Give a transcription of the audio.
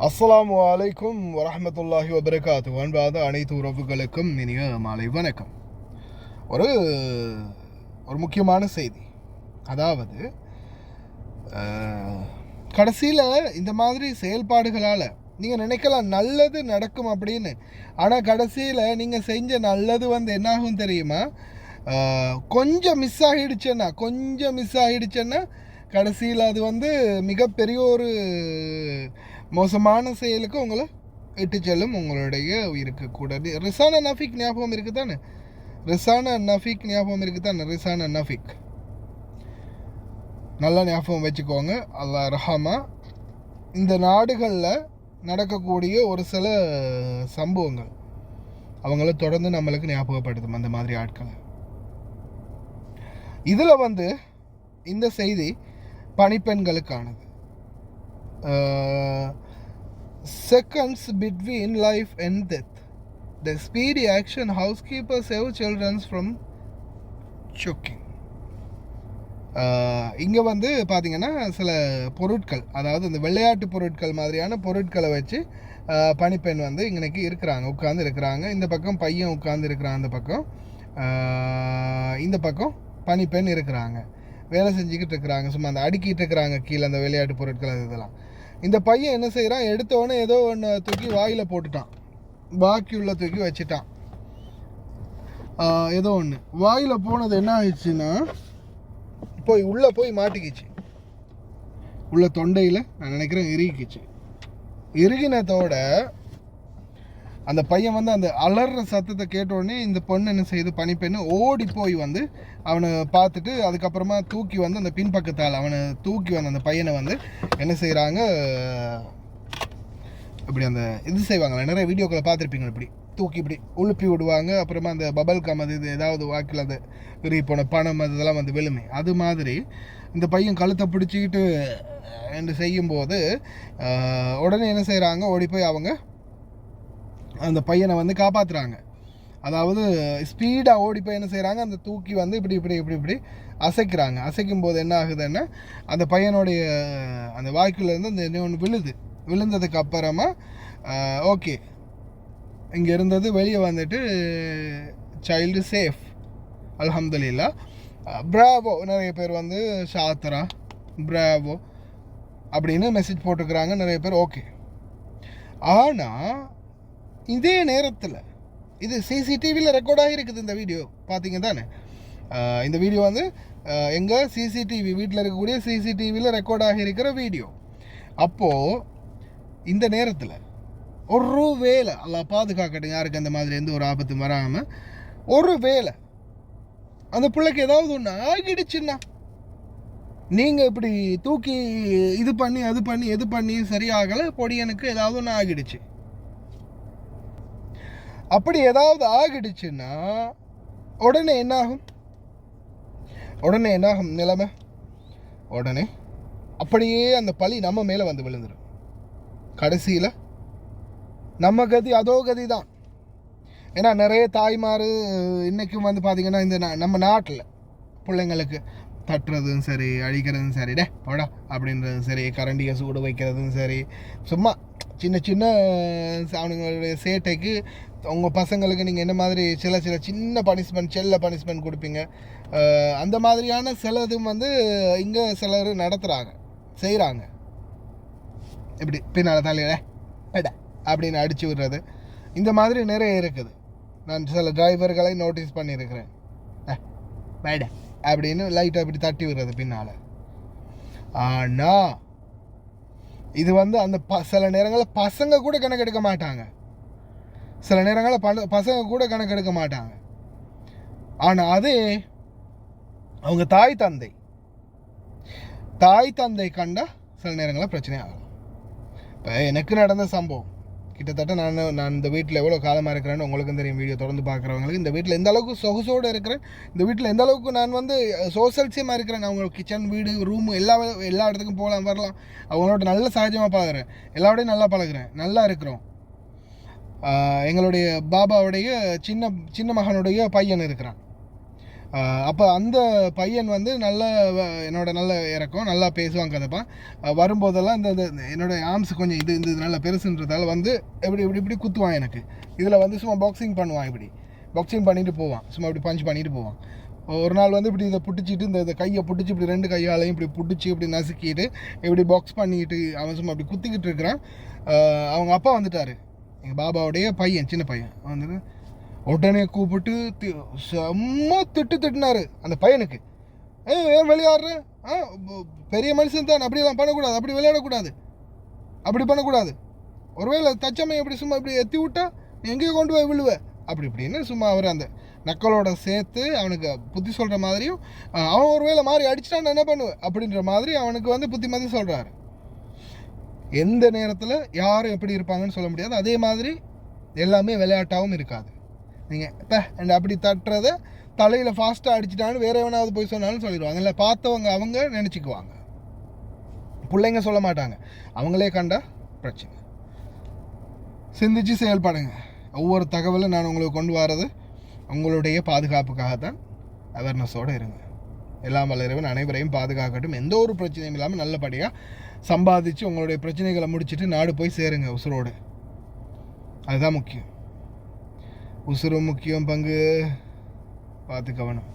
அஸ்ஸலாமு அலைக்கும் வரஹ்மத்துல்லாஹி வபரகாத்து. அன்பாத அனைத்து உறவுகளுக்கும் இனிய மாலை வணக்கம். ஒரு ஒரு முக்கியமான செய்தி. அதாவது கடைசியில் இந்த மாதிரி செயல்பாடுகளால் நீங்கள் நினைக்கலாம் நல்லது நடக்கும் அப்படின்னு. ஆனால் கடைசியில் நீங்கள் செஞ்ச நல்லது என்னாகும் தெரியுமா? கொஞ்சம் மிஸ் ஆகிடுச்சுன்னா கடைசியில் அது மிகப்பெரிய ஒரு மோசமான செயலுக்கு உங்களை இட்டு செல்லும். உங்களுடைய உயிருக்கு கூட. ரிசானா நஃபிக் ஞாபகம் இருக்குதானே? ரிசானா நஃபிக் நல்லா ஞாபகம் வச்சுக்கோங்க. அல்லாஹ் ரஹமா. இந்த நாடுகளில் நடக்கக்கூடிய ஒரு சில சம்பவங்கள் அவங்கள தொடர்ந்து நம்மளுக்கு ஞாபகப்படுத்தும் அந்த மாதிரி ஆட்களை. இதில் இந்த செய்தி பணிப்பெண்களுக்கானது. Seconds between life and death. The speedy action housekeeper save children from choking. இங்கே பார்த்தீங்கன்னா சில பொருட்கள், அதாவது இந்த விளையாட்டு பொருட்கள் மாதிரியான பொருட்களை வச்சு பணிப்பெண் இன்னைக்கு உட்கார்ந்து இருக்கிறாங்க. இந்த பக்கம் பையன் உட்கார்ந்து இருக்கிறான், இந்த பக்கம் பணிப்பெண் இருக்கிறாங்க, வேலை செஞ்சுக்கிட்டு இருக்கிறாங்க, சும்மா அந்த அடுக்கிட்டு இருக்கிறாங்க கீழே அந்த விளையாட்டு பொருட்கள் இதெல்லாம். இந்த பையன் என்ன செய்கிறான், எடுத்தோடனே ஏதோ ஒன்று தூக்கி வாயில் போட்டுட்டான், பாக்கி உள்ள தூக்கி வச்சுட்டான். ஏதோ ஒன்று வாயில் போனது என்ன ஆயிடுச்சுன்னா உள்ளே போய் மாட்டிக்கிச்சு, உள்ள தொண்டையில் நான் நினைக்கிறேன் இறுகிக்கிச்சு. இறுகினத்தோட அந்த பையன் அந்த அலற சத்தத்தை கேட்டோடனே இந்த பொண்ணு என்ன செய்யுது, பணிப்பெண்ணு ஓடி போய் அவனை பார்த்துட்டு அதுக்கப்புறமா தூக்கி அந்த பின்பக்கத்தால் அவனை தூக்கி அந்த பையனை என்ன செய்கிறாங்க, இப்படி அந்த இது செய்வாங்க, நிறைய வீடியோக்களை பார்த்துருப்பீங்க, இப்படி தூக்கி இப்படி உழுப்பி விடுவாங்க. அப்புறமா அந்த பபல் கம் இது ஏதாவது வாக்கில் அந்த விரி போன பணம் இதெல்லாம் விழுமே, அது மாதிரி இந்த பையன் கழுத்தை பிடிச்சிக்கிட்டு என்று செய்யும்போது உடனே என்ன செய்கிறாங்க, ஓடி போய் அவங்க அந்த பையனை காப்பாற்றுறாங்க. அதாவது ஸ்பீடாக ஓடி போய் என்ன செய்கிறாங்க, அந்த தூக்கி இப்படி இப்படி இப்படி இப்படி அசைக்கிறாங்க. அசைக்கும் போது என்ன ஆகுதுன்னா அந்த பையனுடைய அந்த வாய்க்குள்ளேருந்து அந்த இன்னொன்று விழுந்ததுக்கு அப்புறமா ஓகே இங்கே இருந்தது வெளியே சைல்டு சேஃப் அல்ஹம்துலில்லாஹ். பிராவோ, நிறைய பேர் ஷாத்ரா பிராவோ அப்படின்னு மெசேஜ் போட்டுக்கிறாங்க நிறைய பேர். ஓகே, ஆனால் இதே நேரத்தில் இது சிசிடிவியில் ரெக்கார்ட் ஆகிருக்குது. இந்த வீடியோ பார்த்தீங்க தானே? இந்த வீடியோ எங்கள் சிசிடிவி வீட்டில் இருக்கக்கூடிய சிசிடிவியில் ரெக்கார்ட் ஆகியிருக்கிற வீடியோ. அப்போது இந்த நேரத்தில் ஒரு வேளை அல்லாஹ் பாதுகாக்கட்டும், யாருக்கு அந்த மாதிரி எந்த ஒரு ஆபத்து வராமல், ஒரு வேளை அந்த பிள்ளைக்கு ஏதாவது ஒன்று ஆகிடுச்சுன்னா நீங்கள் இப்படி தூக்கி இது பண்ணி அது பண்ணி எது பண்ணி சரியாகலை, பொடியனுக்கு ஏதாவது ஒன்று ஆகிடுச்சு. அப்படி ஏதாவது ஆகிடுச்சுன்னா உடனே என்னாகும் நிலைமை? உடனே அப்படியே அந்த பழி நம்ம மேலே விழுந்துடும். கடைசியில் நம்ம கதி அதோ கதி தான். ஏன்னா நிறைய தாய்மார் இன்றைக்கும் பார்த்தீங்கன்னா இந்த நம்ம நாட்டில் பிள்ளைங்களுக்கு தட்டுறதும் சரி, அழிக்கிறதும் சரி, போடா அப்படின்றதும் சரி, கரண்டியை சூடு வைக்கிறதும் சரி, சும்மா சின்ன சின்ன அவனுங்களுடைய சேட்டைக்கு உங்கள் பசங்களுக்கு நீங்கள் என்ன மாதிரி சில சின்ன பனிஷ்மெண்ட், செல்ல பனிஷ்மெண்ட் கொடுப்பீங்க. அந்த மாதிரியான சிலதும் இங்கே சிலர் செய்கிறாங்க. இப்படி பின்னால் தலையில அப்படின்னு அடித்து விடுறது, இந்த மாதிரி நிறைய இருக்குது. நான் சில டிரைவர்களை நோட்டீஸ் பண்ணியிருக்கிறேன். வேட அப்படின்னு லைட்டாக இப்படி தட்டி விடுறது பின்னால். ஆனால் இது அந்த சில நேரங்களில் பசங்க கூட கணக்கெடுக்க மாட்டாங்க. ஆனால் அதே அவங்க தாய் தந்தை கண்டா சில நேரங்களில் பிரச்சனை ஆகலாம். இப்போ எனக்கு நடந்த சம்பவம் கிட்டத்தட்ட நான் இந்த வீட்டில் எவ்வளோ காலமாக இருக்கிறேன்னு உங்களுக்கும் தெரியும். வீடியோ தொடர்ந்து பார்க்குறவங்களுக்கு இந்த வீட்டில் எந்த அளவுக்கு சொகுசோடு இருக்கிறேன், இந்த வீட்டில் எந்த அளவுக்கு நான் சோசல்சியமாக இருக்கிறேன். அவங்க கிச்சன், வீடு, ரூமு எல்லா இடத்துக்கும் போகலாம் வரலாம். அவங்களோட நல்ல சகஜமாக பழகிறேன், எல்லாரோடையும் நல்லா பழகிறேன், நல்லா இருக்கிறோம். எங்களுடைய பாபாவுடைய சின்ன மகனுடைய பையன் இருக்கிறான். அப்போ அந்த பையன் வந்து என்னோட நல்ல இறக்கம், நல்லா பேசுவான், கதைப்பான். வரும்போதெல்லாம் இந்த என்னோடய ஆர்ம்ஸ் கொஞ்சம் இது நல்ல பெருசுன்றதால வந்து இப்படி குத்துவான் எனக்கு. இதில் வந்து சும்மா பாக்ஸிங் பண்ணுவான், இப்படி பாக்ஸிங் பண்ணிட்டு போவான், சும்மா இப்படி பஞ்ச் பண்ணிட்டு போவான். ஒரு நாள் வந்து இப்படி இதை புட்டிச்சிட்டு இந்த கையை புட்டிச்சு இப்படி 2 கையாலையும் இப்படி புட்டிச்சு இப்படி நசுக்கிட்டு இப்படி பாக்ஸ் பண்ணிட்டு அவன் சும்மா அப்படி குத்திக்கிட்டு இருக்கிறான். அவங்க அப்பா வந்துட்டார், எங்கள் பாபாவுடைய பையன், சின்ன பையன் வந்துட்டு உடனே கூப்பிட்டு செம்ம திட்டினாரு அந்த பையனுக்கு. ஏன் விளையாடுற, பெரிய மனுஷன் தான், அப்படியெல்லாம் பண்ணக்கூடாது, அப்படி விளையாடக்கூடாது, அப்படி பண்ணக்கூடாது, ஒருவேளை தச்சமை எப்படி சும்மா இப்படி எத்தி விட்டா நீ எங்கேயோ கொண்டு போய் விழுவ அப்படி இப்படின்னு சும்மா அவர் அந்த நக்களோட சேர்த்து அவனுக்கு புத்தி சொல்கிற மாதிரியும், அவன் ஒரு வேளை மாறி அடிச்சிட்டான்னு என்ன பண்ணுவேன் அப்படின்ற மாதிரி அவனுக்கு வந்து புத்திமதி சொல்கிறாரு. எந்த நேரத்தில் யாரும் எப்படி இருப்பாங்கன்னு சொல்ல முடியாது. அதே மாதிரி எல்லாமே விளையாட்டாகவும் இருக்காது. நீங்கள் அப்படி தட்டுறதை தலையில் ஃபாஸ்ட்டாக அடிச்சிட்டான்னு வேற எவனாவது போய் சொன்னாலும் சொல்லிடுவாங்க. இல்லை பார்த்தவங்க அவங்க நினச்சிக்குவாங்க, பிள்ளைங்க சொல்ல மாட்டாங்க. அவங்களே கண்டா பிரச்சனை. சிந்திச்சு செயல்படுங்க. ஒவ்வொரு தகவலும் நான் உங்களுக்கு கொண்டு வரது உங்களுடைய பாதுகாப்புக்காகத்தான். அவேர்னஸோடு இருங்க. எல்லாம் வல்ல இறைவன் அனைவரையும் பாதுகாக்கட்டும். எந்த ஒரு பிரச்சனையும் இல்லாமல் நல்லபடியாக சம்பாதிச்சு உங்களுடைய பிரச்சனைகளை முடிச்சுட்டு நாடு போய் சேருங்க உசுரோடு. அதுதான் முக்கியம். உசுரும் முக்கியம், பங்கு பார்த்து கவனம்.